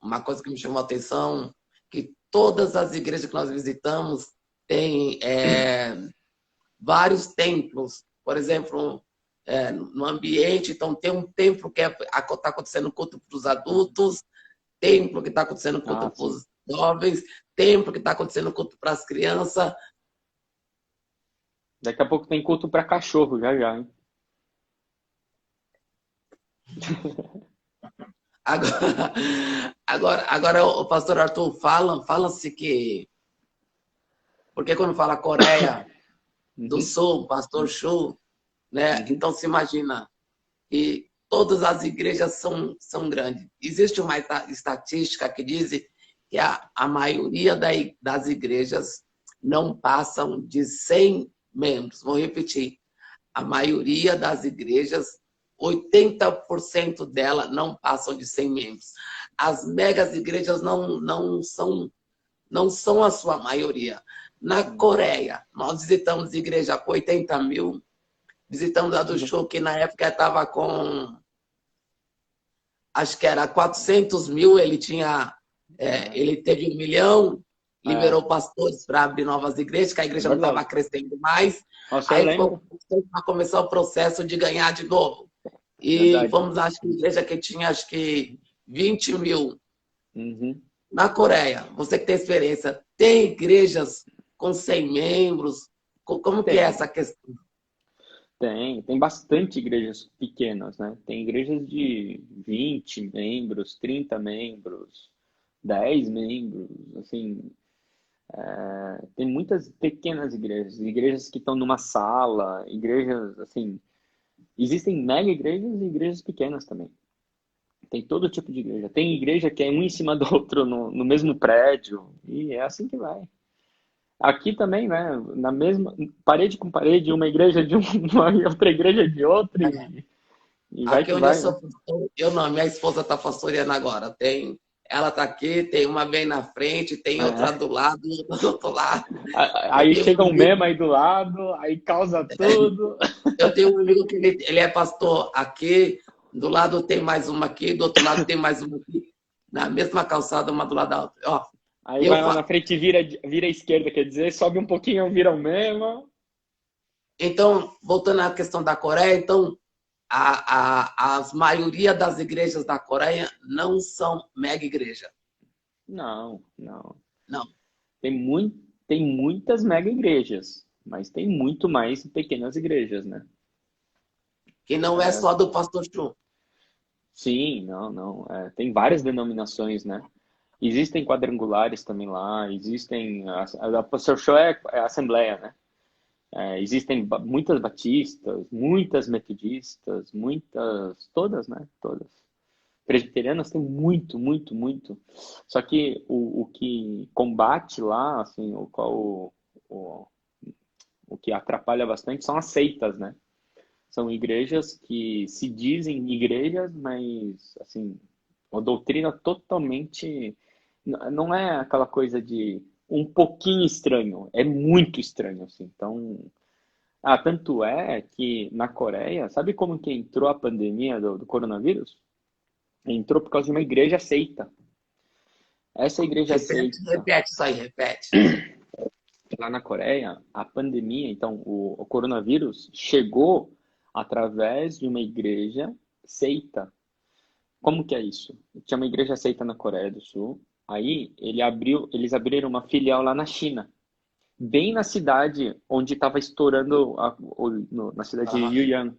uma coisa que me chamou a atenção, que todas as igrejas que nós visitamos têm vários templos. Por exemplo, no ambiente, então tem um templo que está acontecendo culto para os adultos, templo que está acontecendo culto para os jovens, templo que está acontecendo culto para as crianças.
Daqui a pouco tem culto para cachorro, já, hein?
Agora, o pastor Arthur, fala-se que... Porque quando fala Coreia do Sul, pastor Chu, né? Então se imagina que todas as igrejas são grandes. Existe uma estatística que diz que a maioria das igrejas não passam de 100 membros. Vou repetir. A maioria das igrejas, 80% delas não passam de 100 membros. As megas igrejas não são a sua maioria. Na Coreia, nós visitamos igreja com 80 mil, visitamos a do Chu, que na época estava com, acho que era 400 mil, ele teve 1 milhão, liberou pastores para abrir novas igrejas, que a igreja não estava crescendo mais.
Nossa,
aí começou o processo de ganhar de novo. E fomos, acho que a igreja que tinha, acho que 20 mil. Na Coreia, você que tem experiência, tem igrejas com 100 membros? Como que é essa questão?
Tem bastante igrejas pequenas, né? Tem igrejas de 20 membros, 30 membros, 10 membros, assim, tem muitas pequenas igrejas, igrejas que estão numa sala, igrejas, assim, existem mega igrejas e igrejas pequenas também. Tem todo tipo de igreja. Tem igreja que é um em cima do outro no mesmo prédio, e é assim que vai. Aqui também, né? Na mesma parede com parede, uma igreja de uma e outra igreja de outra, e vai
Aqui
que
onde eu
vai, né?
sou pastor, eu não, minha esposa está pastoreando agora. Ela está aqui, tem uma bem na frente, tem outra
É.
do lado, outra do outro lado. Eu
Aí
tenho um
chega um
amigo,
meme aí do lado, aí causa tudo.
eu tenho um amigo que ele é pastor aqui, do lado tem mais uma aqui, do outro lado tem mais uma aqui, na mesma calçada, uma do lado da outra. Ó,
Aí
eu
vai lá na
fa...
frente e vira à esquerda, quer dizer, sobe um pouquinho, vira o mesmo.
Então, voltando à questão da Coreia, então as maioria das igrejas da Coreia não são mega igreja.
Não, não.
Não.
Tem muitas mega igrejas, mas tem muito mais pequenas igrejas, né?
Que não é
É,
só do pastor Chu.
sim, não, não. Tem várias denominações, né? Existem quadrangulares também lá, existem. A Pastor Show é a Assembleia, né? Existem muitas batistas, muitas metodistas, muitas. Todas, né? Todas. Presbiterianas tem muito, muito, muito. Só que o que combate lá, assim, o, o que atrapalha bastante são as seitas, né? São igrejas que se dizem igrejas, mas, assim, uma doutrina totalmente. Não é aquela coisa de um pouquinho estranho, é muito estranho, assim. Então, tanto é que na Coreia, sabe como que entrou a pandemia do coronavírus? Entrou por causa de uma igreja seita. Essa igreja
Repete,
seita,
repete isso aí, repete.
lá na Coreia, a pandemia, então, o coronavírus chegou através de uma igreja seita. Como que é isso? Tinha uma igreja seita na Coreia do Sul. Aí eles abriram uma filial lá na China, bem na cidade onde estava estourando na cidade de
Aham.
Yuyang.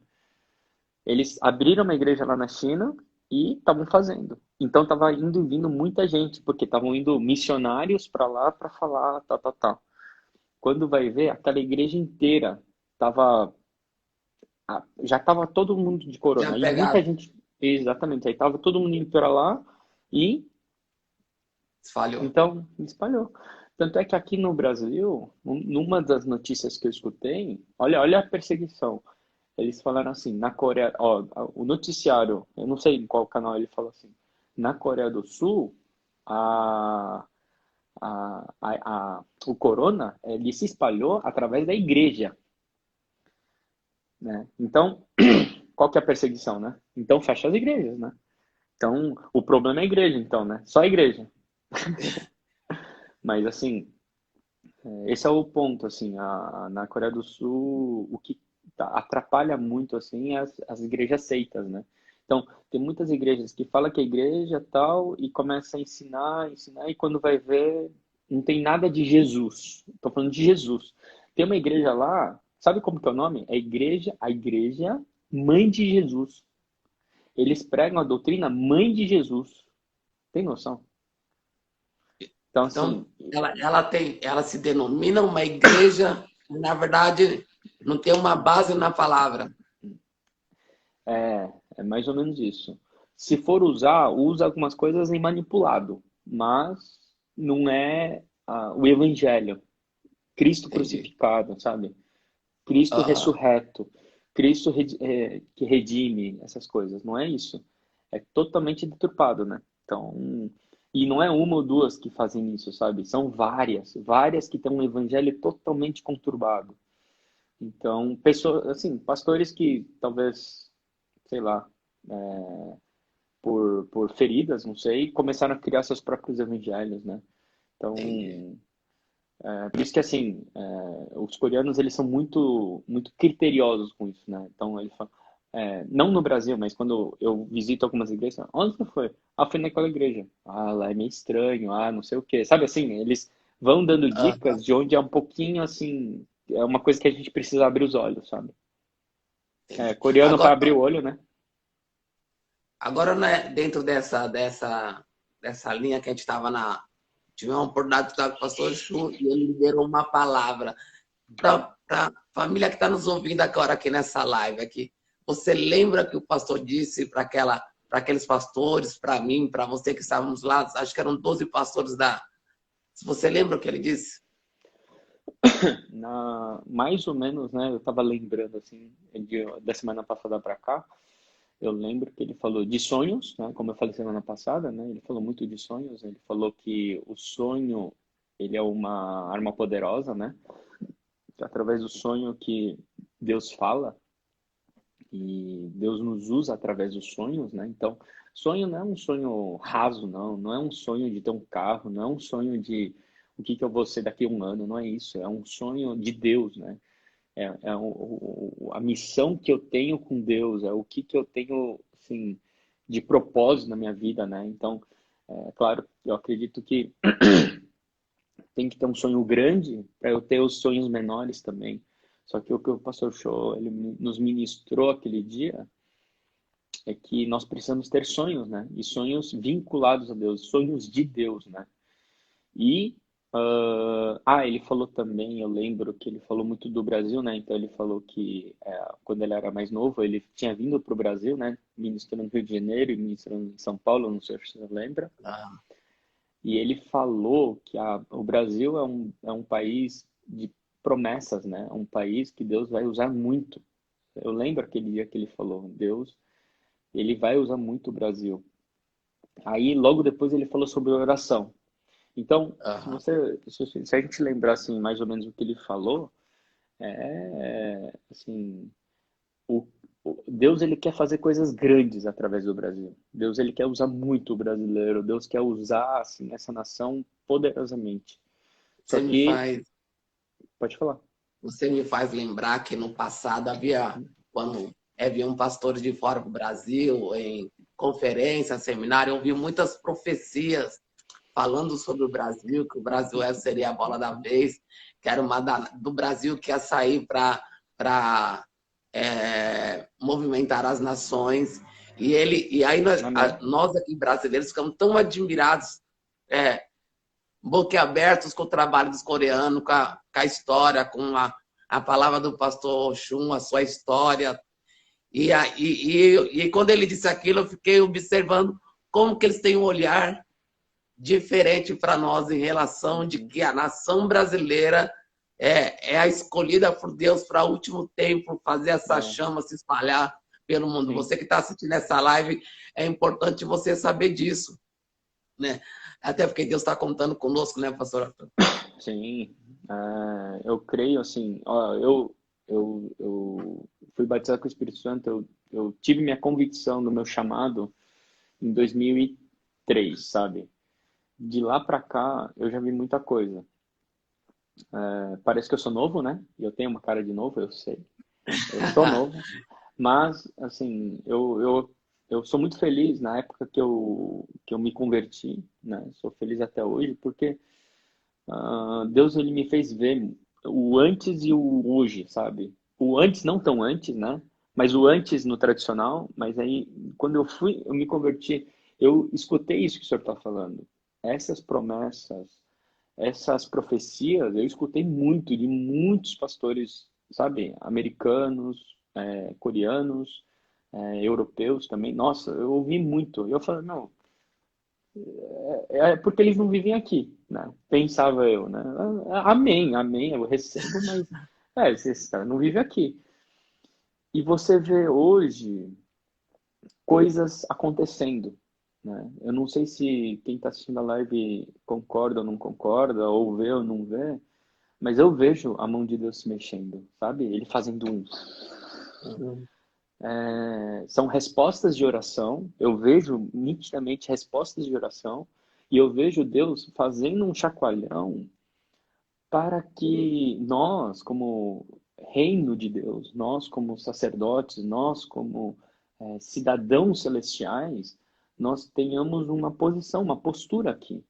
Eles abriram uma igreja lá na China e estavam fazendo. Então estava indo e vindo muita gente, porque estavam indo missionários para lá para falar, tal, tal, tal. Quando vai ver, aquela igreja inteira tava, já estava todo mundo de corona.
Tinha
E muita
pegado,
gente, exatamente, aí tava todo mundo indo para lá e
falhou.
então espalhou. Tanto é que aqui no Brasil, numa das notícias que eu escutei, olha a perseguição. Eles falaram assim, na Coreia, ó, o noticiário, eu não sei em qual canal ele falou assim, na Coreia do Sul, a, o corona, ele se espalhou através da igreja, né? Então, qual que é a perseguição, né? Então fecha as igrejas, né? Então, o problema é a igreja, então, né? Só a igreja. Mas, assim, esse é o ponto, assim, na Coreia do Sul, o que atrapalha muito, assim, é as igrejas seitas, né? Então, tem muitas igrejas que falam que é igreja tal e começa a ensinar, e quando vai ver, não tem nada de Jesus. Estou falando de Jesus. Tem uma igreja lá, sabe como que é o nome? É a igreja Mãe de Jesus. Eles pregam a doutrina Mãe de Jesus. Tem noção? Então, assim,
Então, ela se denomina uma igreja, na verdade, não tem uma base na palavra.
é mais ou menos isso. Se for usar, usa algumas coisas em manipulado, mas não é o evangelho. Cristo
Entendi.
crucificado, sabe? Cristo
Aham.
ressurreto, Cristo que redime essas coisas. Não é isso. É totalmente deturpado, né? Então, e não é uma ou duas que fazem isso, sabe? São várias que têm um evangelho totalmente conturbado. Então, pessoas, assim, pastores que talvez, sei lá, por feridas, não sei, começaram a criar seus próprios evangelhos, né?
Entendi.
Então, por isso que, assim, os coreanos, eles são muito, muito criteriosos com isso, né? Então, eles falam, não no Brasil, mas quando eu visito algumas igrejas, onde você foi? Fui naquela igreja. Lá é meio estranho, não sei o quê. Sabe assim, eles vão dando
Aham.
dicas de onde é um pouquinho, assim, é uma coisa que a gente precisa abrir os olhos, sabe? É,
Entendi.
coreano para
Agora,
abrir o olho, né?
agora né, dentro dessa linha que a gente estava tivemos uma oportunidade de estar com o pastor Chu e ele liberou uma palavra para a família que está nos ouvindo agora aqui nessa live aqui. Você lembra que o pastor disse para aqueles pastores, para mim, para você que estávamos lá, acho que eram 12 pastores da. Se você lembra o que ele disse?
Mais ou menos, né? Eu estava lembrando assim da semana passada para cá. Eu lembro que ele falou de sonhos, né? Como eu falei semana passada, né? Ele falou muito de sonhos. Ele falou que o sonho ele é uma arma poderosa, né? Através do sonho que Deus fala e Deus nos usa através dos sonhos, né? Então, sonho não é um sonho raso, não. Não é um sonho de ter um carro, não é um sonho de o que que eu vou ser daqui a um ano, não é isso. É um sonho de Deus, né? A missão que eu tenho com Deus, é o que que eu tenho, assim, de propósito na minha vida, né? Então, claro, eu acredito que tem que ter um sonho grande para eu ter os sonhos menores também. Só que o que o pastor Show ele nos ministrou aquele dia é que nós precisamos ter sonhos, né? E sonhos vinculados a Deus, sonhos de Deus, né? E ele falou também, eu lembro que ele falou muito do Brasil, né? Então ele falou que quando ele era mais novo, ele tinha vindo para o Brasil, né? Ministrando no Rio de Janeiro e ministrando em São Paulo, não sei se você lembra.
Ah,
E ele falou que o Brasil é um país de promessas, né? É um país que Deus vai usar muito. Eu lembro aquele dia que ele falou, Deus, ele vai usar muito o Brasil. Aí logo depois ele falou sobre oração. Então,
aham.
se a gente lembrar assim, mais ou menos o que ele falou, assim, o, Deus ele quer fazer coisas grandes através do Brasil. Deus ele quer usar muito o brasileiro. Deus quer usar assim essa nação poderosamente. Só
Você me
que
faz,
pode falar.
você me faz lembrar que no passado quando vinham pastores de fora do Brasil, em conferência, seminário, eu ouvi muitas profecias falando sobre o Brasil, que o Brasil seria a bola da vez, que era do Brasil que ia sair para movimentar as nações. E aí
Amém.
nós aqui brasileiros ficamos tão admirados, é, boquiabertos com o trabalho dos coreanos, com a história, com a palavra do pastor Oxum, a sua história. E quando ele disse aquilo, eu fiquei observando como que eles têm um olhar diferente para nós em relação de
Uhum.
que a nação brasileira é a escolhida por Deus para o último tempo fazer essa
É,
chama se espalhar pelo mundo.
sim,
Você que está assistindo essa live, é importante você saber disso, né? Até porque Deus está contando conosco, né, pastor Arthur?
sim. Eu creio assim, ó, eu fui batizado com o Espírito Santo, eu tive minha convicção do meu chamado em 2003, sabe? De lá pra cá, eu já vi muita coisa. Parece que eu sou novo, né? E eu tenho uma cara de novo, eu sei. Eu sou novo, mas, assim, eu sou muito feliz na época que eu me converti, né? Sou feliz até hoje, porque Deus, ele me fez ver o antes e o hoje, sabe? O antes, não tão antes, né? Mas o antes no tradicional, mas aí, quando eu me converti, eu escutei isso que o senhor está falando. Essas promessas, essas profecias, eu escutei muito de muitos pastores, sabe? Americanos, coreanos, europeus também. Nossa, eu ouvi muito. E eu falei, não, é porque eles não vivem aqui, né? Pensava eu, né? Amém, amém, eu recebo, mas esse cara não vive aqui. E você vê hoje coisas acontecendo, né? Eu não sei se quem está assistindo a live concorda ou não concorda, ou vê ou não vê, mas eu vejo a mão de Deus se mexendo, sabe? Ele fazendo um.
Uhum.
São respostas de oração, eu vejo nitidamente respostas de oração, e eu vejo Deus fazendo um chacoalhão para que nós, como reino de Deus, nós como sacerdotes, nós como cidadãos celestiais, nós tenhamos uma posição, uma postura aqui,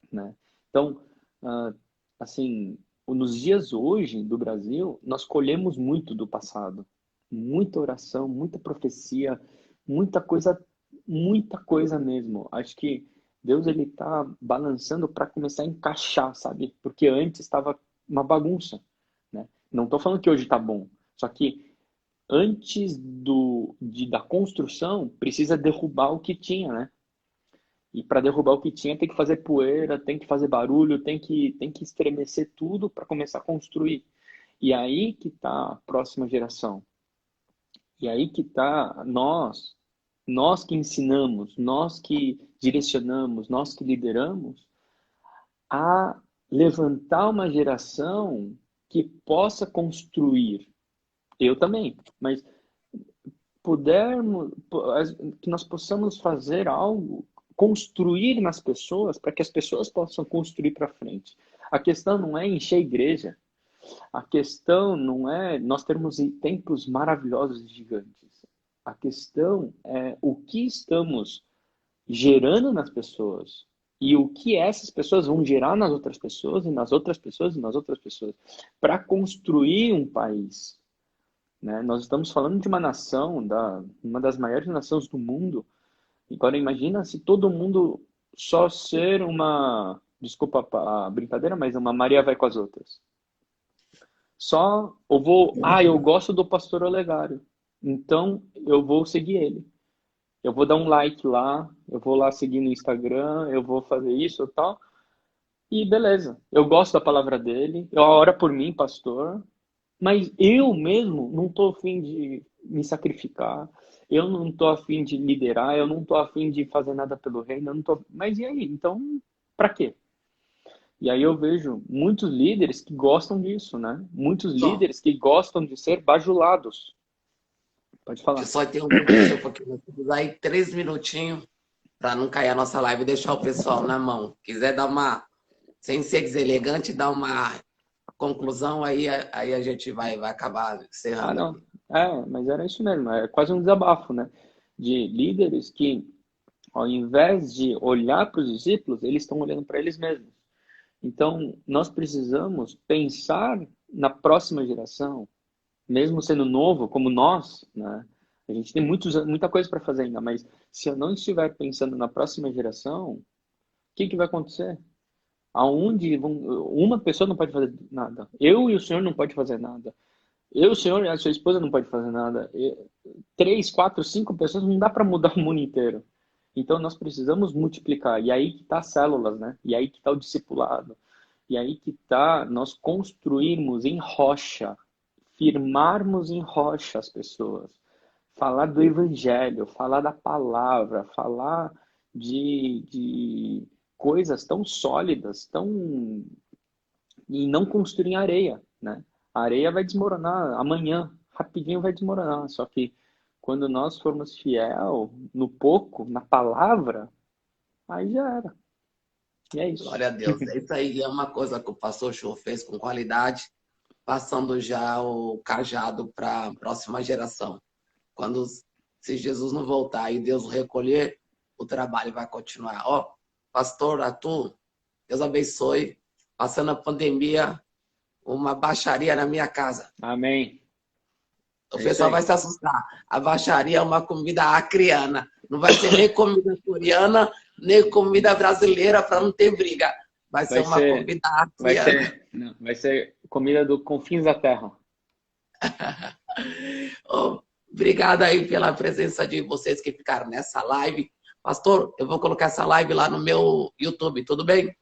né? Então, ah, assim, nos dias hoje do Brasil, nós colhemos muito do passado, muita oração, muita profecia, muita coisa mesmo. Acho que Deus ele tá balançando para começar a encaixar, sabe? Porque antes estava uma bagunça, né? Não tô falando que hoje tá bom, só que antes da construção precisa derrubar o que tinha, né? E para derrubar o que tinha tem que fazer poeira, tem que fazer barulho, tem que estremecer tudo para começar a construir. E aí que tá a próxima geração. E aí que tá nós que ensinamos, nós que direcionamos, nós que lideramos, a levantar uma geração que possa construir. Eu também, mas pudermos, que nós possamos fazer algo, construir nas pessoas, para que as pessoas possam construir para frente. A questão não é encher a igreja, a questão não é nós termos templos maravilhosos e gigantes. A questão é o que estamos gerando nas pessoas e o que essas pessoas vão gerar nas outras pessoas e nas outras pessoas e nas outras pessoas para construir um país, né? Nós estamos falando de uma nação, uma das maiores nações do mundo. Agora imagina se todo mundo só ser desculpa a brincadeira, mas uma Maria vai com as outras. Eu gosto do pastor Olegário, então eu vou seguir ele. Eu vou dar um like lá, eu vou lá seguir no Instagram, eu vou fazer isso e tal. E beleza, eu gosto da palavra dele, eu ora por mim, pastor, mas eu mesmo não estou a fim de me sacrificar, eu não estou a fim de liderar, eu não estou a fim de fazer nada pelo reino, eu não tô... Mas e aí? Então, para quê? E aí eu vejo muitos líderes que gostam disso, né? Muitos
Bom,
líderes que gostam de ser bajulados. Pode
eu
falar.
só interromper você um pouquinho. Nós temos aí 3 minutinhos para não cair a nossa live e deixar o pessoal na mão. Quiser dar uma, sem ser deselegante, dar uma conclusão, aí a gente vai acabar
Ah,
encerrando
não.
aqui.
Mas era isso mesmo. É quase um desabafo, né? De líderes que, ao invés de olhar para os discípulos, eles estão olhando para eles mesmos. Então, nós precisamos pensar na próxima geração, mesmo sendo novo, como nós, né? A gente tem muita coisa para fazer ainda, mas se eu não estiver pensando na próxima geração, o que vai acontecer? Uma pessoa não pode fazer nada. Eu e o senhor não pode fazer nada. Eu, o senhor e a sua esposa não pode fazer nada. 3, 4, 5 pessoas não dá para mudar o mundo inteiro. Então nós precisamos multiplicar. E aí que está as células, né? E aí que está o discipulado. E aí que está nós construirmos em rocha, firmarmos em rocha as pessoas, falar do evangelho, falar da palavra, falar de coisas tão sólidas, e não construir em areia, né? A areia vai desmoronar amanhã, rapidinho vai desmoronar. Só que quando nós formos fiel no pouco, na palavra, aí já era. E é isso.
Glória a Deus. É isso aí. É uma coisa que o pastor Show fez com qualidade, passando já o cajado para a próxima geração. Quando, se Jesus não voltar e Deus o recolher, o trabalho vai continuar. Ó, pastor Arthur, Deus abençoe. Passando a pandemia, uma baixaria na minha casa.
Amém.
O
É isso
pessoal vai
aí.
se assustar. A baixaria é uma comida acriana. Não vai ser nem comida coreana, nem comida brasileira para não ter briga. Vai ser
Vai
uma
ser,
comida
vai
acriana.
ser, não, vai ser comida do confins da terra.
Oh, obrigado aí pela presença de vocês que ficaram nessa live. Pastor, eu vou colocar essa live lá no meu YouTube, tudo bem?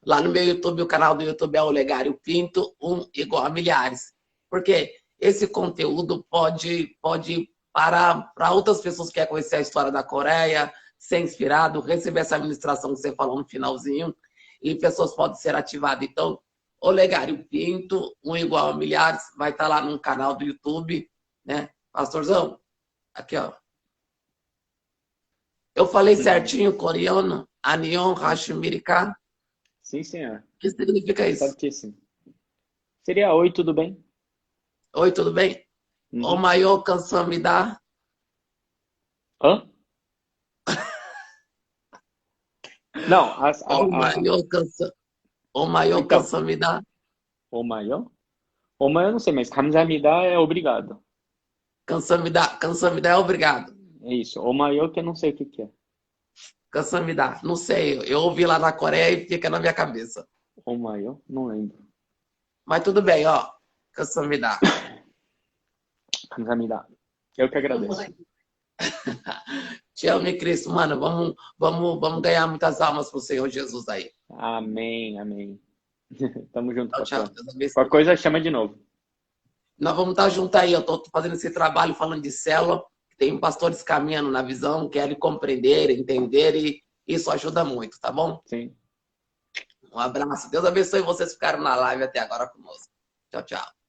Lá no meu YouTube, o canal do YouTube é Olegário Pinto, igual a milhares. Porque esse conteúdo pode ir para outras pessoas que querem conhecer a história da Coreia, ser inspirado, receber essa ministração que você falou no finalzinho, e pessoas podem ser ativadas. Então, Olegário Pinto, igual a milhares, vai estar lá no canal do YouTube, né? Pastorzão, aqui, ó. Eu falei certinho coreano, Anion Hashmirika.
Sim, senhor.
O que significa isso?
Certíssimo. Seria oi, tudo bem?
Oi, tudo bem? O
Uhum.
maior canção me dá.
Hã? Não,
O maior canção, o maior
então,
canção me dá.
o maior? Oma eu não sei, mas 감사합니다 é obrigado.
Kansamida é obrigado.
É isso. Omayo que eu não sei o que que é.
Kansamida, não sei. Eu ouvi lá na Coreia e fica na minha cabeça.
Omayo? Não lembro.
Mas tudo bem, ó. Kansamida.
감사합니다. Eu que agradeço.
Te amo, e Cristo. Mano, vamos ganhar muitas almas pro Senhor Jesus aí.
Amém, amém. Tamo junto,
Tchau, tchau.
pastor.
Deus abençoe.
Qualquer coisa, chama de novo.
Nós vamos estar juntos aí. Eu estou fazendo esse trabalho falando de célula. Tem pastores caminhando na visão, querem compreender, entender e isso ajuda muito, tá bom?
Sim.
Um abraço. Deus abençoe vocês que ficaram na live até agora conosco. Tchau, tchau.